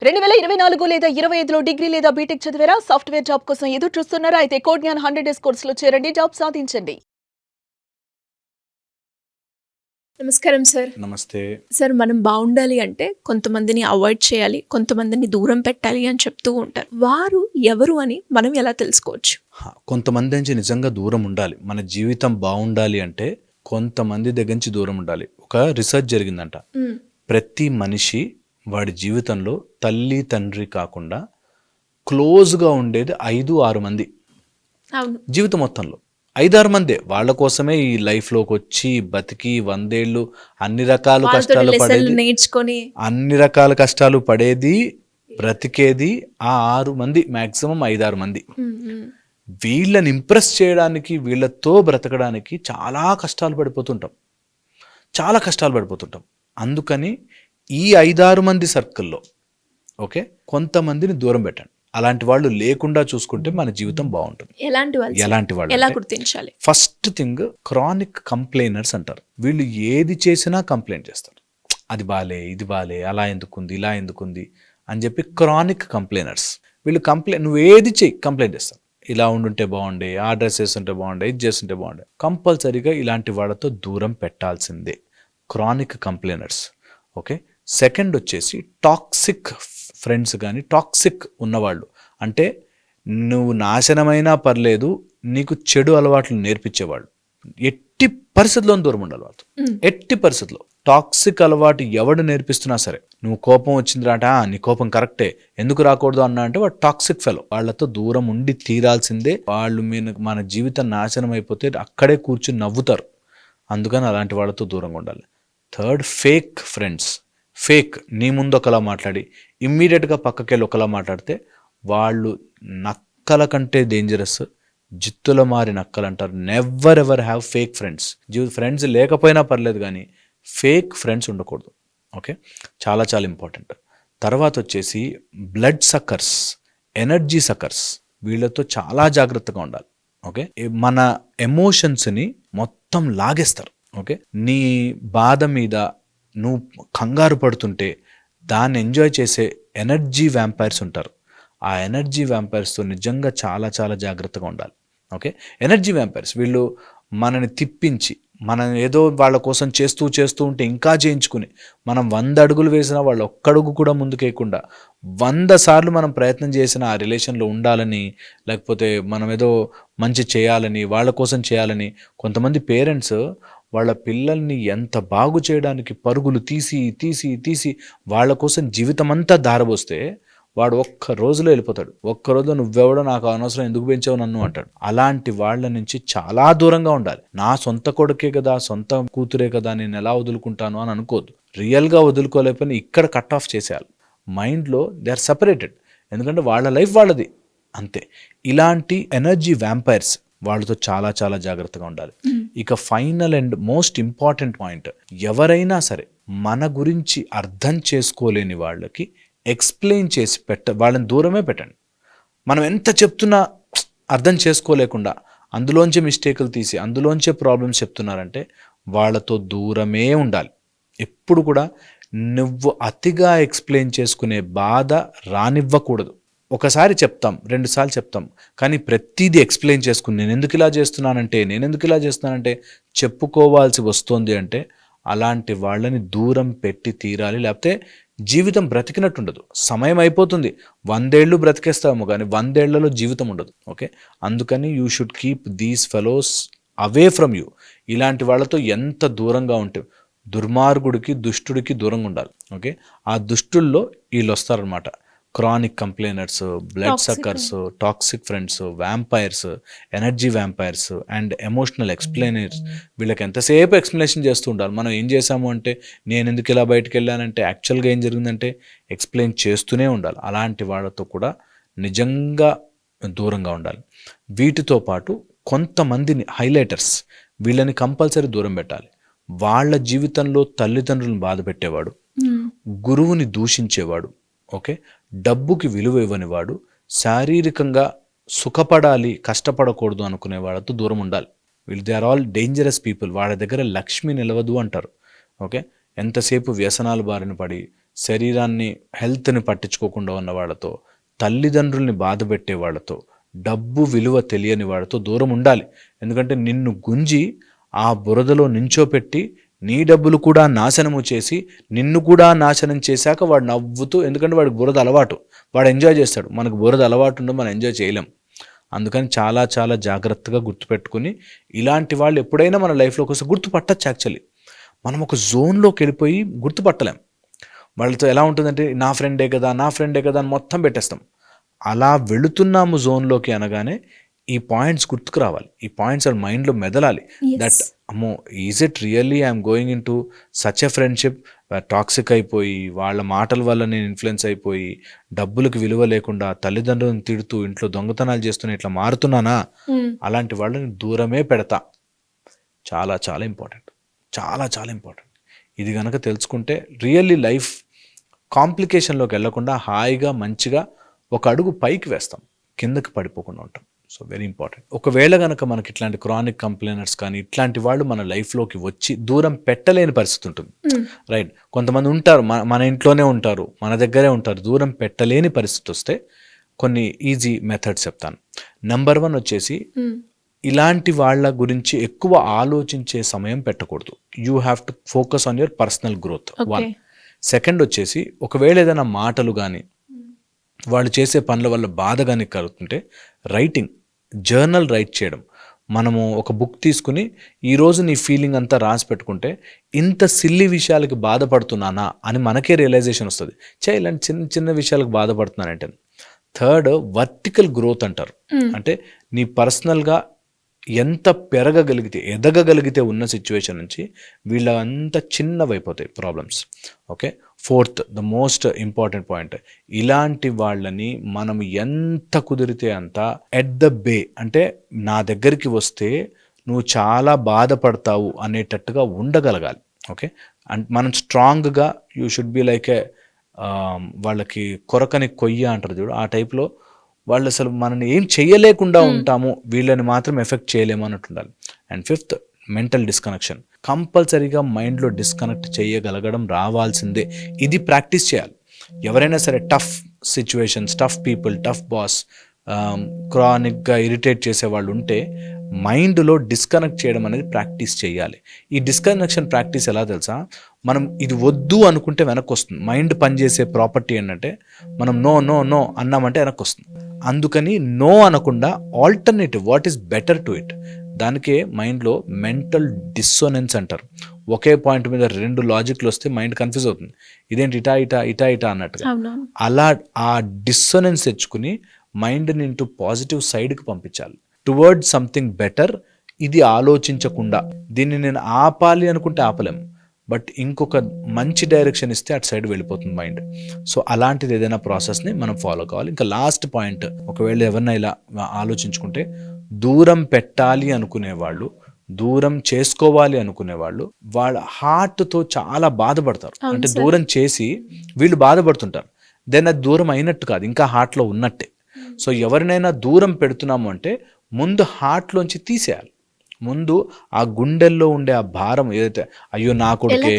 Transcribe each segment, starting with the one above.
2024 లేదా 25లో డిగ్రీ లేదా బీటెక్ చదివారా? సాఫ్ట్‌వేర్ జాబ్ కోసం ఎదురు చూస్తున్నారా? అయితే కోడ్ జ్ఞాన్ 100 డేస్ కోర్సులో చేరండి. జాబ్ సాధించండి. నమస్కారం సార్. నమస్తే. సార్, మనం బాగుండాలి అంటే కొంతమందిని అవాయిడ్ చేయాలి, కొంతమందిని దూరం పెట్టాలి అని చెప్తూ ఉంటారు. వారు ఎవరు అని మనం ఎలా తెలుసుకోవచ్చు? కొంతమంది నుంచి నిజంగా దూరం ఉండాలి. మన జీవితం బాగుండాలి అంటే కొంతమంది దగ్గర నుంచి దూరం ఉండాలి. ఒక రీసెర్చ్ జరిగిందంట. ప్రతి మనిషి వాడి జీవితంలో తల్లి తండ్రి కాకుండా క్లోజ్గా ఉండేది 5-6 మంది. అవును. జీవితం మొత్తంలో 5-6 మందే. వాళ్ళ కోసమే ఈ లైఫ్లోకి వచ్చి బతికి 100 ఏళ్ళు అన్ని రకాల కష్టాలు పడేది, నేర్చుకొని అన్ని రకాల కష్టాలు పడేది, బ్రతికేది ఆ 6 మంది, మ్యాక్సిమం 5-6 మంది. వీళ్ళని ఇంప్రెస్ చేయడానికి, వీళ్ళతో బ్రతకడానికి చాలా కష్టాలు పడిపోతుంటాం. అందుకని ఈ 5-6 మంది సర్కిల్లో కొంతమందిని దూరం పెట్టండి. అలాంటి వాళ్ళు లేకుండా చూసుకుంటే మన జీవితం బాగుంటుంది. ఎలాంటి వాళ్ళు ఎలా గుర్తించాలి? ఫస్ట్ థింగ్, క్రానిక్ కంప్లైనర్స్ అంటారు. వీళ్ళు ఏది చేసినా కంప్లైంట్ చేస్తారు. అది బాలే, ఇది బాలే, అలా ఎందుకుంది, ఇలా ఎందుకుంది అని చెప్పి క్రానిక్ కంప్లైనర్స్. వీళ్ళు నువ్వు ఏది చెయ్యి కంప్లైంట్ చేస్తారు. ఇలా ఉండుంటే బాగుండే, ఆ డ్రెస్ వేస్తుంటే బాగుండే, ఇది చేస్తుంటే బాగుండే. కంపల్సరీగా ఇలాంటి వాళ్ళతో దూరం పెట్టాల్సిందే, క్రానిక్ కంప్లైనర్స్. సెకండ్ వచ్చేసి టాక్సిక్ ఫ్రెండ్స్ కానీ టాక్సిక్ ఉన్నవాళ్ళు. అంటే నువ్వు నాశనమైనా పర్లేదు, నీకు చెడు అలవాట్లు నేర్పించేవాళ్ళు. ఎట్టి పరిస్థితుల్లో దూరం ఉండాలి వాళ్ళతో. ఎట్టి పరిస్థితుల్లో టాక్సిక్ అలవాటు ఎవడు నేర్పిస్తున్నా సరే, నువ్వు కోపం వచ్చిందిరాట, నీ కోపం కరెక్టే, ఎందుకు రాకూడదు అన్నా అంటే వాడు టాక్సిక్ ఫెలో. వాళ్ళతో దూరం ఉండి తీరాల్సిందే. వాళ్ళు మన జీవితం నాశనం అయిపోతే అక్కడే కూర్చుని నవ్వుతారు. అందుకని అలాంటి వాళ్ళతో దూరంగా ఉండాలి. Third, fake friends. ఫేక్, నీ ముందు ఒకలా మాట్లాడి ఇమ్మీడియట్గా పక్కకెళ్ళి ఒకలా మాట్లాడితే వాళ్ళు నక్కల కంటే డేంజరస్, జిత్తుల మారి నక్కలు అంటారు. Never ever have fake friends. Friends లేకపోయినా పర్లేదు కానీ ఫేక్ ఫ్రెండ్స్ ఉండకూడదు. చాలా చాలా ఇంపార్టెంట్. తర్వాత వచ్చేసి బ్లడ్ సక్కర్స్, ఎనర్జీ సక్కర్స్. వీళ్ళతో చాలా జాగ్రత్తగా ఉండాలి. మన ఎమోషన్స్ని మొత్తం లాగేస్తారు. నీ బాధ మీద నువ్వు కంగారు పడుతుంటే దాన్ని ఎంజాయ్ చేసే ఎనర్జీ వ్యాంపైర్స్ ఉంటారు. ఆ ఎనర్జీ వ్యాంపైర్స్తో నిజంగా చాలా చాలా జాగ్రత్తగా ఉండాలి. ఎనర్జీ వ్యాంపైర్స్ వీళ్ళు మనని తిప్పించి, మనం ఏదో వాళ్ళ కోసం చేస్తూ ఉంటే ఇంకా చేయించుకుని, మనం 100 అడుగులు వేసినా వాళ్ళు ఒక్కడుగు కూడా ముందుకేయకుండా 100 సార్లు మనం ప్రయత్నం చేసిన ఆ రిలేషన్లో ఉండాలని, లేకపోతే మనం ఏదో మంచి చేయాలని, వాళ్ళ కోసం చేయాలని. కొంతమంది పేరెంట్స్ వాళ్ళ పిల్లల్ని ఎంత బాగు చేయడానికి పరుగులు తీసి వాళ్ళ కోసం జీవితమంతా దారబోస్తే వాడు ఒక్క రోజులో వెళ్ళిపోతాడు. ఒక్క రోజులో నువ్వెవడో, నాకు అనవసరం, ఎందుకు పెంచావు నన్ను అంటాడు. అలాంటి వాళ్ళ నుంచి చాలా దూరంగా ఉండాలి. నా సొంత కొడుకే కదా, సొంత కూతురే కదా, నేను ఎలా వదులుకుంటాను అని అనుకోవద్దు. రియల్గా వదులుకోలేకపోయినా ఇక్కడ కట్ ఆఫ్ చేసేయాలి. మైండ్లో దే ఆర్ సపరేటెడ్. ఎందుకంటే వాళ్ళ లైఫ్ వాళ్ళది, అంతే. ఇలాంటి ఎనర్జీ వ్యాంపైర్స్, వాళ్ళతో చాలా చాలా జాగ్రత్తగా ఉండాలి. ఇక final and most important point, ఎవరైనా సరే మన గురించి అర్థం చేసుకోలేని వాళ్ళకి ఎక్స్ప్లెయిన్ చేసి వాళ్ళని దూరమే పెట్టండి. మనం ఎంత చెప్తున్నా అర్థం చేసుకోలేకుండా అందులోంచే మిస్టేకులు తీసి అందులోంచే ప్రాబ్లమ్స్ చెప్తున్నారంటే వాళ్ళతో దూరమే ఉండాలి. ఎప్పుడు కూడా నువ్వు అతిగా ఎక్స్ప్లెయిన్ చేసుకునే బాధ రానివ్వకూడదు. ఒకసారి చెప్తాం, 2 సార్లు చెప్తాం, కానీ ప్రతిదీ ఎక్స్ప్లెయిన్ చేసుకుని నేను ఎందుకు ఇలా చేస్తున్నానంటే చెప్పుకోవాల్సి వస్తుంది అంటే అలాంటి వాళ్ళని దూరం పెట్టి తీరాలి. లేకపోతే జీవితం బ్రతికినట్టుండదు. సమయం అయిపోతుంది. 100 ఏళ్ళు బ్రతికేస్తాము కానీ 100 ఏళ్లలో జీవితం ఉండదు. అందుకని you should keep these fellows away from you. ఇలాంటి వాళ్ళతో ఎంత దూరంగా ఉంటే, దుర్మార్గుడికి దుష్టుడికి దూరంగా ఉండాలి. ఆ దుష్టుల్లో వీళ్ళు వస్తారనమాట. Chronic complainers, blood suckers, toxic friends, vampires, energy vampires and emotional explainers. వీళ్ళకి ఎంతసేపు ఎక్స్ప్లెనేషన్ చేస్తూ ఉండాలి. మనం ఏం చేసాము అంటే, నేను ఎందుకు ఇలా బయటకు వెళ్ళానంటే యాక్చువల్గా ఏం జరిగిందంటే ఎక్స్ప్లెయిన్ చేస్తూనే ఉండాలి. అలాంటి వాళ్ళతో కూడా నిజంగా దూరంగా ఉండాలి. వీటితో పాటు కొంతమందిని హైలైటర్స్, వీళ్ళని కంపల్సరీ దూరం పెట్టాలి. వాళ్ళ జీవితంలో తల్లిదండ్రులను బాధ పెట్టేవాడు, గురువుని దూషించేవాడు, డబ్బుకి విలువ ఇవ్వనివాడు, శారీరకంగా సుఖపడాలి కష్టపడకూడదు అనుకునే వాళ్ళతో దూరం ఉండాలి. వీళ్ళు they are all dangerous people. వాళ్ళ దగ్గర లక్ష్మి నిలవదు అంటారు. ఎంతసేపు వ్యసనాల బారిన పడి శరీరాన్ని హెల్త్ని పట్టించుకోకుండా ఉన్న వాళ్ళతో, తల్లిదండ్రుల్ని బాధ పెట్టే వాళ్ళతో, డబ్బు విలువ తెలియని వాడితో దూరం ఉండాలి. ఎందుకంటే నిన్ను గుంజి ఆ బురదలో నించోపెట్టి నీ డబ్బులు కూడా నాశనము చేసి నిన్ను కూడా నాశనం చేశాక వాడు నవ్వుతూ, ఎందుకంటే వాడికి బురద అలవాటు, వాడు ఎంజాయ్ చేస్తాడు. మనకు బురద అలవాటు ఉండదు, మనం ఎంజాయ్ చేయలేం. అందుకని చాలా చాలా జాగ్రత్తగా గుర్తుపెట్టుకుని ఇలాంటి వాళ్ళు ఎప్పుడైనా మన లైఫ్లోకి వస్తే గుర్తుపట్టచ్చు. యాక్చువల్లీ మనం ఒక జోన్లోకి వెళ్ళిపోయి గుర్తుపట్టలేం. వాళ్ళతో ఎలా ఉంటుందంటే నా ఫ్రెండే కదా అని మొత్తం పెట్టేస్తాం. అలా వెళుతున్నాము జోన్లోకి అనగానే ఈ పాయింట్స్ గుర్తుకు రావాలి, ఈ పాయింట్స్ వాళ్ళ మైండ్లో మెదలాలి. దట్ అమ్మో, is it really I'm going in to such a friendship toxic అయిపోయి, వాళ్ళ మాటల వల్ల నేను ఇన్ఫ్లుయెన్స్ అయిపోయి, డబ్బులకు విలువ లేకుండా తల్లిదండ్రులను తిడుతూ ఇంట్లో దొంగతనాలు చేస్తూనే ఇట్లా మారుతున్నానా? అలాంటి వాళ్ళని దూరమే పెడతా. చాలా చాలా ఇంపార్టెంట్, చాలా చాలా ఇంపార్టెంట్. ఇది కనుక తెలుసుకుంటే రియల్లీ లైఫ్ కాంప్లికేషన్లోకి వెళ్లకుండా హాయిగా మంచిగా ఒక అడుగు పైకి వేస్తాం, కిందకి పడిపోకుండా ఉంటాం. So very important. ఒకవేళ కనుక మనకి ఇట్లాంటి క్రానిక్ కంప్లైనర్స్ కానీ ఇట్లాంటి వాళ్ళు మన లైఫ్లోకి వచ్చి దూరం పెట్టలేని పరిస్థితి ఉంటుంది, రైట్? కొంతమంది ఉంటారు మన ఇంట్లోనే ఉంటారు, మన దగ్గరే ఉంటారు, దూరం పెట్టలేని పరిస్థితి వస్తే కొన్ని ఈజీ మెథడ్స్ చెప్తాను. నెంబర్ 1 వచ్చేసి ఇలాంటి వాళ్ళ గురించి ఎక్కువ ఆలోచించే సమయం పెట్టకూడదు. You have to focus on your personal growth. 1. Second వచ్చేసి ఒకవేళ ఏదైనా మాటలు కానీ వాళ్ళు చేసే పనుల వల్ల బాధ కానీ కలుగుతుంటే రైటింగ్, జర్నల్ రైట్ చేయడం. మనము ఒక బుక్ తీసుకుని ఈరోజు నీ ఫీలింగ్ అంతా రాసి పెట్టుకుంటే ఇంత సిల్లీ విషయాలకి బాధపడుతున్నానా అని మనకే రియలైజేషన్ వస్తుంది. ఇలాంటి చిన్న చిన్న విషయాలకు బాధపడుతున్నానంటే. 3, వర్టికల్ గ్రోత్ అంటారు. అంటే నీ పర్సనల్గా ఎంత ఎదగగలిగితే ఉన్న సిచ్యువేషన్ నుంచి వీళ్ళంతా చిన్నవైపోతాయి problems. Okay. 4th, the most important point, ఇలాంటి వాళ్ళని మనం ఎంత కుదిరితే అంత ఎట్ ద బే, అంటే నా దగ్గరికి వస్తే నువ్వు చాలా బాధపడతావు అనేటట్టుగా ఉండగలగాలి. ఓకే. అండ్ మనం స్ట్రాంగ్గా యూ షుడ్ బి లైక్ ఏ వాళ్ళకి కొరకని కొయ్య అంటారు చూడు, ఆ టైప్లో వాళ్ళు అసలు మనల్ని ఏం చేయలేకుండా ఉంటాము, వీళ్ళని మాత్రం ఎఫెక్ట్ చేయలేము అన్నట్టు ఉండాలి. And 5th, mental disconnection. కంపల్సరీగా మైండ్లో డిస్కనెక్ట్ చేయగలగడం రావాల్సిందే. ఇది ప్రాక్టీస్ చేయాలి. ఎవరైనా సరే tough situations, tough people, tough boss, క్రానిక్గా ఇరిటేట్ చేసే వాళ్ళు ఉంటే మైండ్లో డిస్కనెక్ట్ చేయడం అనేది ప్రాక్టీస్ చేయాలి. ఈ డిస్కనెక్షన్ ప్రాక్టీస్ ఎలా తెలుసా? మనం ఇది వద్దు అనుకుంటే వెనక్కి వస్తుంది. మైండ్ పనిచేసే ప్రాపర్టీ ఏంటంటే మనం నో నో నో అన్నామంటే వెనక్కి వస్తుంది. అందుకని నో అనకుండా alternative, what is better to it, దానికే మైండ్లో మెంటల్ డిస్సోనెన్స్ అంటారు. ఒకే పాయింట్ మీద 2 లాజిక్లు వస్తే మైండ్ కన్ఫ్యూజ్ అవుతుంది, ఇదేంటి ఇటా ఇటా ఇటా ఇటా అన్నట్టుగా. అలా ఆ డిస్సోనెన్స్ తెచ్చుకుని మైండ్ని ఇంటూ పాజిటివ్ సైడ్కి పంపించాలి, టువర్డ్ సంథింగ్ బెటర్. ఇది ఆలోచించకుండా దీన్ని నేను ఆపాలి అనుకుంటే ఆపలేము, బట్ ఇంకొక మంచి డైరెక్షన్ ఇస్తే అటు సైడ్ వెళ్ళిపోతుంది మైండ్. సో అలాంటిది ఏదైనా ప్రాసెస్ని మనం ఫాలో కావాలి. ఇంకా లాస్ట్ పాయింట్, ఒకవేళ ఎవరినైనా ఇలా ఆలోచించుకుంటే దూరం పెట్టాలి అనుకునేవాళ్ళు, దూరం చేసుకోవాలి అనుకునేవాళ్ళు వాళ్ళ హార్ట్తో చాలా బాధపడతారు. అంటే దూరం చేసి వీళ్ళు బాధపడుతుంటారు, దెన్ అది దూరం అయినట్టు కాదు, ఇంకా హార్ట్లో ఉన్నట్టే. సో ఎవరినైనా దూరం పెడుతున్నాము అంటే ముందు హార్ట్లోంచి తీసేయాలి. ముందు ఆ గుండెల్లో ఉండే ఆ భారం ఏదైతే, అయ్యో నా కొడుకే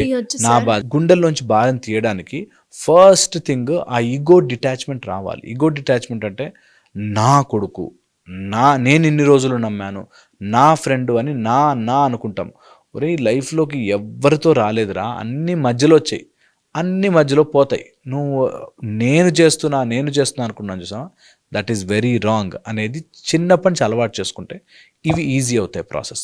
నా గుండెల్లోంచి భారం తీయడానికి ఫస్ట్ థింగ్ ఆ ఈగో డిటాచ్మెంట్ రావాలి. ఈగో డిటాచ్మెంట్ అంటే నా కొడుకు, నేను ఇన్ని రోజులు నమ్మాను, నా ఫ్రెండ్ అని నా అనుకుంటాం. ఒరే లైఫ్లోకి ఎవరితో రాలేదురా, అన్ని మధ్యలో వచ్చాయి, అన్ని మధ్యలో పోతాయి. నువ్వు నేను చేస్తున్నా అనుకున్నాను చూసా, దట్ ఈస్ వెరీ రాంగ్ అనేది చిన్నప్పటి నుంచి అలవాటు చేసుకుంటే ఇవి ఈజీ అవుతాయి ప్రాసెస్.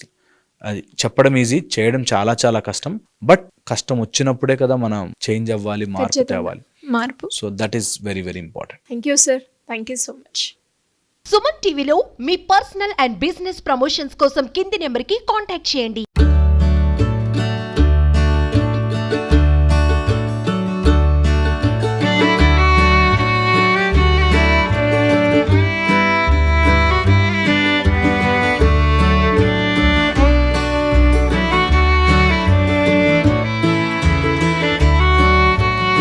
అది చెప్పడం ఈజీ, చేయడం చాలా చాలా కష్టం. బట్ కష్టం వచ్చినప్పుడే కదా మనం చేంజ్ అవ్వాలి, మార్పు తేవాలి. So that is very very important. Thank you sir, thank you so much. Suman టీవీలో మీ పర్సనల్ అండ్ బిజినెస్ ప్రమోషన్స్ కోసం కింది నెంబర్కి కాంటాక్ట్ చేయండి.